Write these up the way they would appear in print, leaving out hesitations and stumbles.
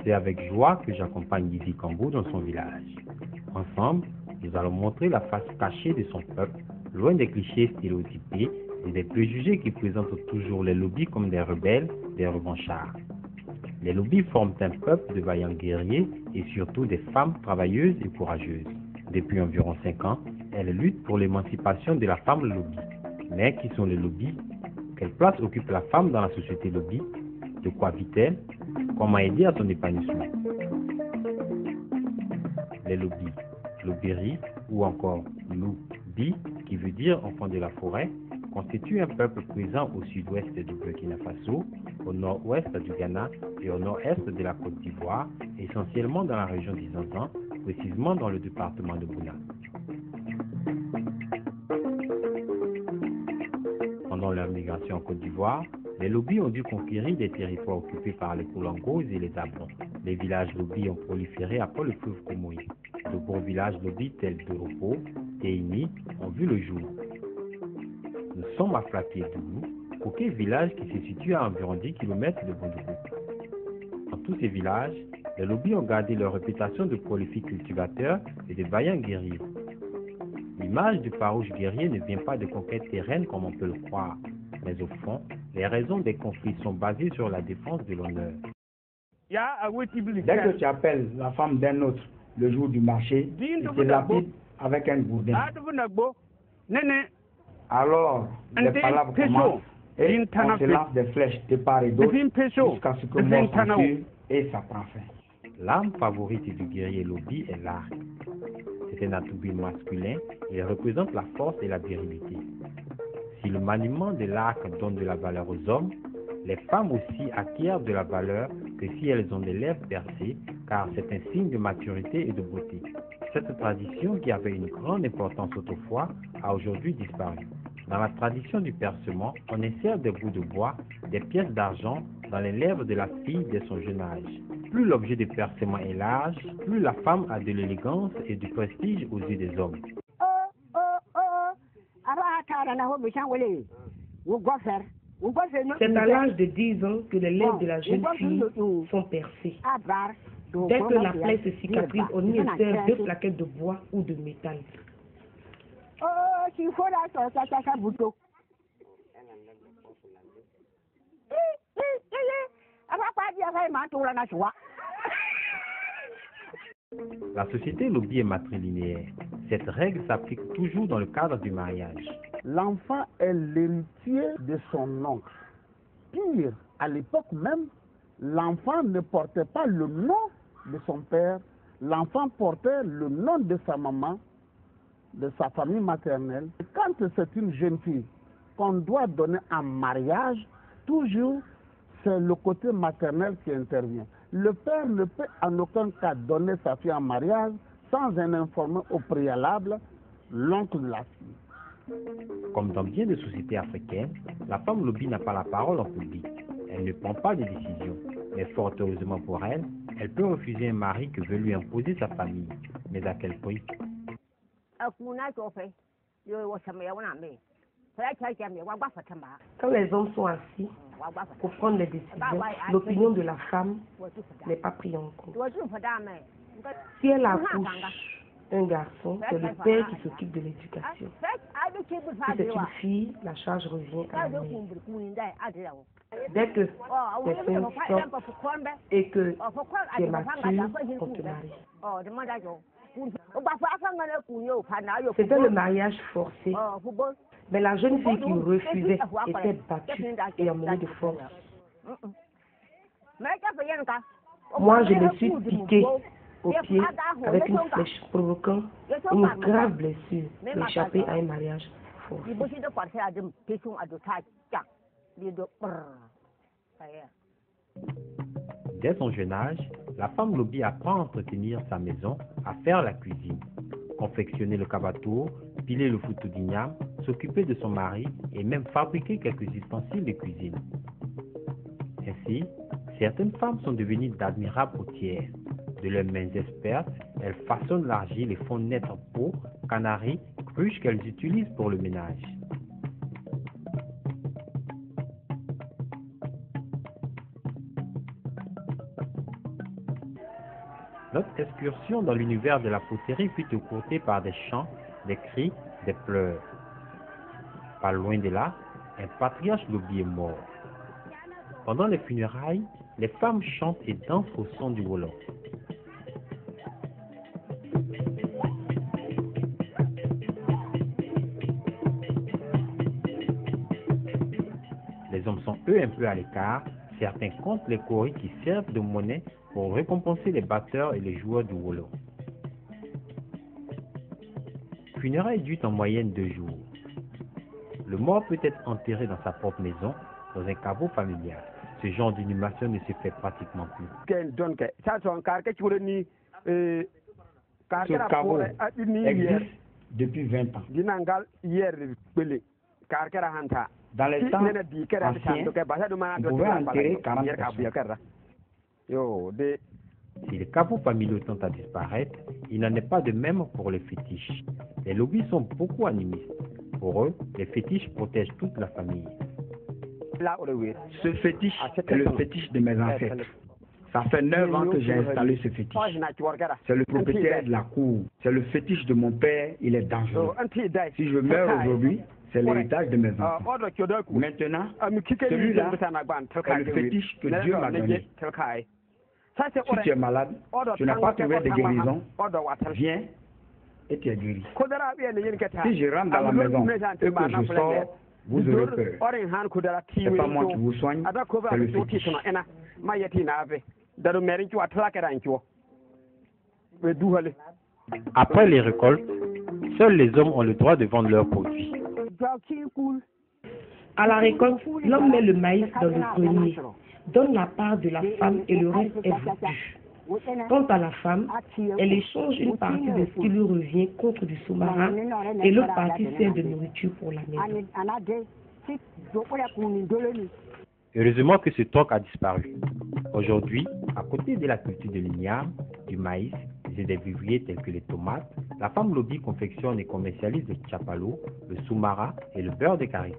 C'est avec joie que j'accompagne Didi Kambou dans son village. Ensemble, nous allons montrer la face cachée de son peuple, loin des clichés stéréotypés et des préjugés qui présentent toujours les lobbies comme des rebelles, des revanchards. Les lobbies forment un peuple de vaillants guerriers et surtout des femmes travailleuses et courageuses. Depuis environ 5 ans, elles luttent pour l'émancipation de la femme lobby. Mais qui sont les lobbies? Quelle place occupe la femme dans la société lobby? De quoi vit-elle? Comment aider à son épanouissement? Les lobbies, lobiri ou encore loubi, qui veut dire enfant de la forêt, constituent un peuple présent au sud-ouest du Burkina Faso, au nord-ouest du Ghana et au nord-est de la Côte d'Ivoire, essentiellement dans la région d'Izanzan, précisément dans le département de Bouna. Pendant leur migration en Côte d'Ivoire, les lobbies ont dû conquérir des territoires occupés par les Koulangos et les Ablons. Les villages lobbies ont proliféré après le fleuve Komoï. De beaux villages lobbies tels Doropo, Teini ont vu le jour. Nous sommes à Flapié-Doulou, coquet village qui se situe à environ 10 km de Bondougou. Dans tous ces villages, les lobbies ont gardé leur réputation de prolifiques cultivateurs et de vaillants guerriers. L'image du farouche guerrier ne vient pas de conquêtes terrestres comme on peut le croire, mais au fond, les raisons des conflits sont basées sur la défense de l'honneur. Dès que tu appelles la femme d'un autre le jour du marché, il te lapide avec un gourdin. Alors, les palabres commencent et on se lance des flèches de part et d'autre jusqu'à ce que mort s'ensuive et ça prend fin. L'arme favorite du guerrier lobby est l'arc. C'est un atout masculin et il représente la force et la virilité. Si le maniement de l'arc donne de la valeur aux hommes, les femmes aussi acquièrent de la valeur que si elles ont des lèvres percées, car c'est un signe de maturité et de beauté. Cette tradition, qui avait une grande importance autrefois, a aujourd'hui disparu. Dans la tradition du percement, on insère des bouts de bois, des pièces d'argent dans les lèvres de la fille dès son jeune âge. Plus l'objet de percement est large, plus la femme a de l'élégance et du prestige aux yeux des hommes. C'est à l'âge de 10 ans que les lèvres de la jeune fille sont percées. Dès que la plaie se cicatrise, on y insère 2 plaquettes de bois ou de métal. La société lobby est matrilinéaire. Cette règle s'applique toujours dans le cadre du mariage. L'enfant est l'héritier de son oncle. Pire, à l'époque même, l'enfant ne portait pas le nom de son père, l'enfant portait le nom de sa maman, de sa famille maternelle. Quand c'est une jeune fille qu'on doit donner en mariage, toujours c'est le côté maternel qui intervient. Le père ne peut en aucun cas donner sa fille en mariage sans en informer au préalable l'oncle de la fille. Comme dans bien de sociétés africaines, la femme lobby n'a pas la parole en public. Elle ne prend pas de décision. Mais fort heureusement pour elle, elle peut refuser un mari que veut lui imposer sa famille. Mais à quel prix? Quand les hommes sont assis pour prendre les décisions, l'opinion de la femme n'est pas prise en compte. Si elle accouche un garçon, c'est le père qui s'occupe de l'éducation. Si c'est une fille, la charge revient à la mère. Dès que les femmes sortent et que tu es mature, on te marie. C'était le mariage forcé. Mais la jeune fille qui refusait était battue et emmenée de force. Moi, je me suis piqué au pied avec une flèche, provoquant une grave blessure pour échapper à un mariage forcé. Dès son jeune âge, la femme lobby apprend à entretenir sa maison, à faire la cuisine. confectionner le kabatour, piler le foutou d'igname, s'occuper de son mari et même fabriquer quelques ustensiles de cuisine. Ainsi, certaines femmes sont devenues d'admirables potières. De leurs mains expertes, elles façonnent l'argile et font naître pots, canaries, cruches qu'elles utilisent pour le ménage. Notre excursion dans l'univers de la poterie fut écourtée par des chants, des cris, des pleurs. Pas loin de là, un patriarche Lobi est mort. Pendant les funérailles, les femmes chantent et dansent au son du wolof. Les hommes sont eux un peu à l'écart. Certains comptent les coris qui servent de monnaie pour récompenser les batteurs et les joueurs du wolof. Funérailles durent en moyenne 2 jours. Le mort peut être enterré dans sa propre maison, dans un caveau familial. Ce genre d'inhumation ne se fait pratiquement plus. Ce caveau existe depuis 20 ans. Dans les temps anciens, on pouvait enterrer 40 personnes. Si les caveaux familiaux tendent à disparaître, il n'en est pas de même pour les fétiches. Les lobbies sont beaucoup animistes. Pour eux, les fétiches protègent toute la famille. Ce fétiche est le fétiche de mes ancêtres. Ça fait 9 ans que j'ai installé ce fétiche. C'est le propriétaire de la cour. C'est le fétiche de mon père, il est dangereux. Si je meurs aujourd'hui, c'est l'héritage de mes enfants. Maintenant, celui-là est le fétiche que Dieu m'a donné. Si tu es malade, tu n'as pas trouvé de guérison, viens et tu es guéri. Si je rentre dans la maison et que je sors, vous aurez peur. Ce n'est pas moi qui vous soigne, c'est le fétiche. Après les récoltes, seuls les hommes ont le droit de vendre leurs produits. À la récolte, l'homme met le maïs dans le grenier, donne la part de la femme et le reste est vendu. Quant à la femme, elle échange une partie de ce qui lui revient contre du sous-marin et l'autre partie sert de nourriture pour la maison. Heureusement que ce troc a disparu. Aujourd'hui, à côté de la culture de l'igname, du maïs et des vivriers tels que les tomates, la femme lobby confectionne et commercialise le chapalo, le soumara et le beurre de karité.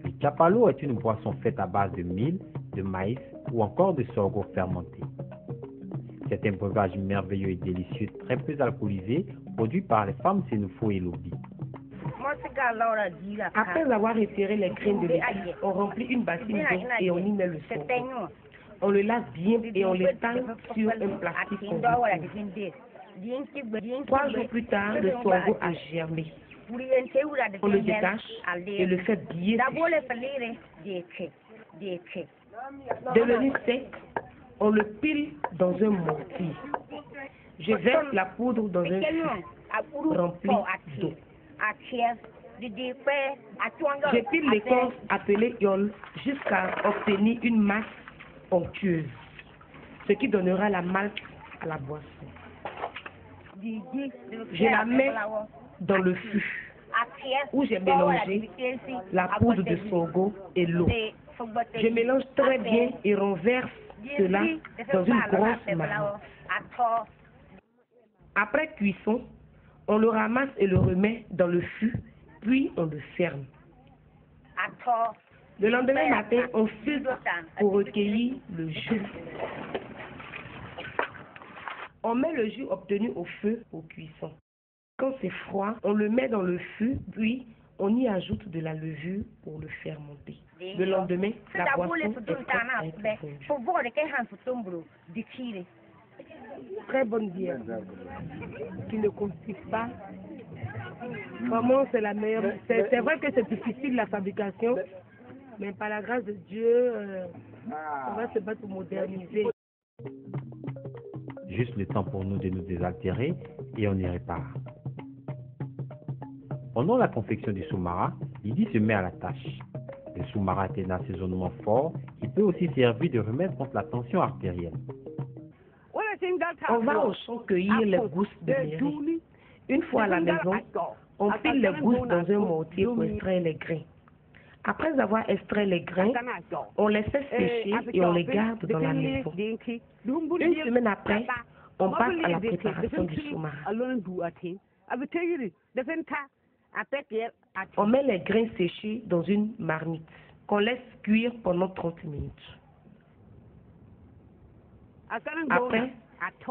Le chapalo est une boisson faite à base de mil, de maïs ou encore de sorgho fermenté. C'est un breuvage merveilleux et délicieux, très peu alcoolisé, produit par les femmes Sénoufo et Lobi. Après avoir retiré les graines de lait, on remplit une bassine d'eau et on y met le sorgho. On le lave bien et on l'étale sur un plastique conducteur. 3 jours plus tard, le sorgho a germé. On le détache et le fait bien sécher. Devenu sec, on le pile dans un mortier. Je verse la poudre dans un fût rempli d'eau. Je pile l'écorce appelée yole jusqu'à obtenir une masse onctueuse, ce qui donnera la malt à la boisson. Je la mets dans le fût où j'ai mélangé la poudre de sorgho et l'eau. Je mélange très bien et renverse cela dans une grosse marmite. Après cuisson, on le ramasse et le remet dans le fût, puis on le ferme. Le lendemain matin, on filtre pour recueillir le jus. On met le jus obtenu au feu pour cuisson. Quand c'est froid, on le met dans le fût, puis on y ajoute de la levure pour le fermenter. Le lendemain, la boisson est prête à être fondue. Très bonne bière, qui ne constipe pas. Vraiment, c'est la meilleure. C'est vrai que c'est difficile la fabrication, mais par la grâce de Dieu, on va se battre pour moderniser. Juste le temps pour nous de nous désaltérer et on y répare. Pendant la confection du soumara, Lydie se met à la tâche. Le soumara est un assaisonnement fort qui peut aussi servir de remède contre la tension artérielle. On va au champ cueillir les gousses de mairie. Une fois à la maison, on pile les gousses dans un mortier pour extraire les grains. Après avoir extrait les grains, on les fait sécher et on les garde dans la maison. Une semaine après, on passe à la préparation du sous-marin. On met les grains séchés dans une marmite qu'on laisse cuire pendant 30 minutes. Après,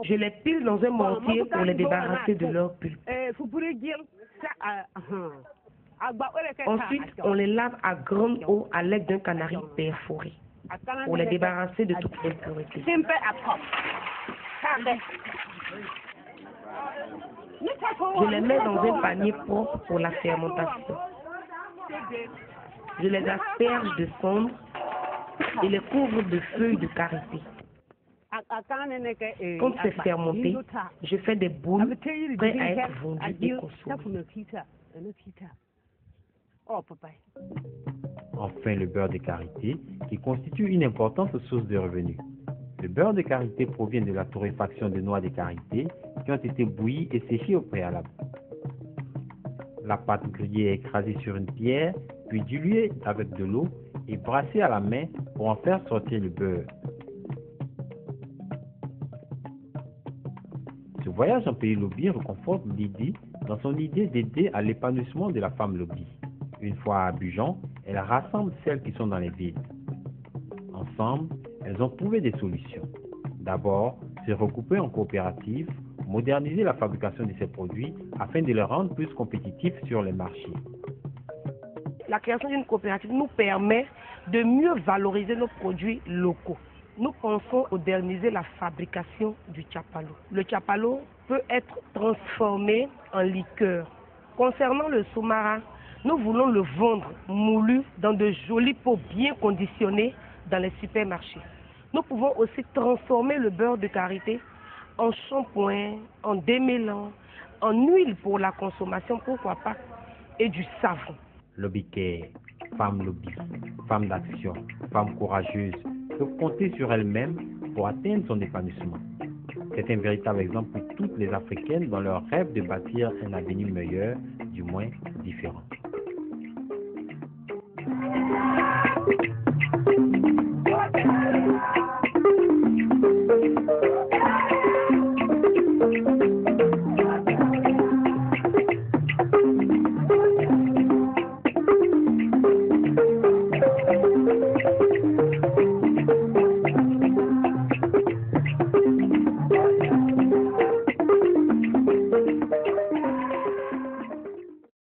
je les pile dans un mortier pour les débarrasser de leur pulpe. Ensuite, on les lave à grande eau à l'aide d'un canari perforé pour les débarrasser de toute impureté. Je les mets dans un panier propre pour la fermentation. Je les asperge de cendre et les couvre de feuilles de karité. Quand c'est fermenté, je fais des boules prêts à être vendues et consommées. Enfin, le beurre de karité, qui constitue une importante source de revenus. Le beurre de karité provient de la torréfaction de noix de karité qui ont été bouillies et séchées au préalable. La pâte grillée est écrasée sur une pierre, puis diluée avec de l'eau et brassée à la main pour en faire sortir le beurre. Ce voyage en pays Lobi reconforte Lydie dans son idée d'aider à l'épanouissement de la femme Lobi. Une fois à Abidjan, elle rassemble celles qui sont dans les villes. Ensemble, elles ont trouvé des solutions. D'abord, se regrouper en coopérative, moderniser la fabrication de ces produits afin de les rendre plus compétitifs sur les marchés. La création d'une coopérative nous permet de mieux valoriser nos produits locaux. Nous pensons moderniser la fabrication du tchapalo. Le tchapalo peut être transformé en liqueur. Concernant le sous-marin, nous voulons le vendre moulu dans de jolis pots bien conditionnés dans les supermarchés. Nous pouvons aussi transformer le beurre de karité en shampoing, en démêlant, en huile pour la consommation, pourquoi pas, et du savon. Lobby Care, femme lobby, femme d'action, femme courageuse, peut compter sur elle-même pour atteindre son épanouissement. C'est un véritable exemple pour toutes les Africaines dans leur rêve de bâtir un avenir meilleur, du moins différent.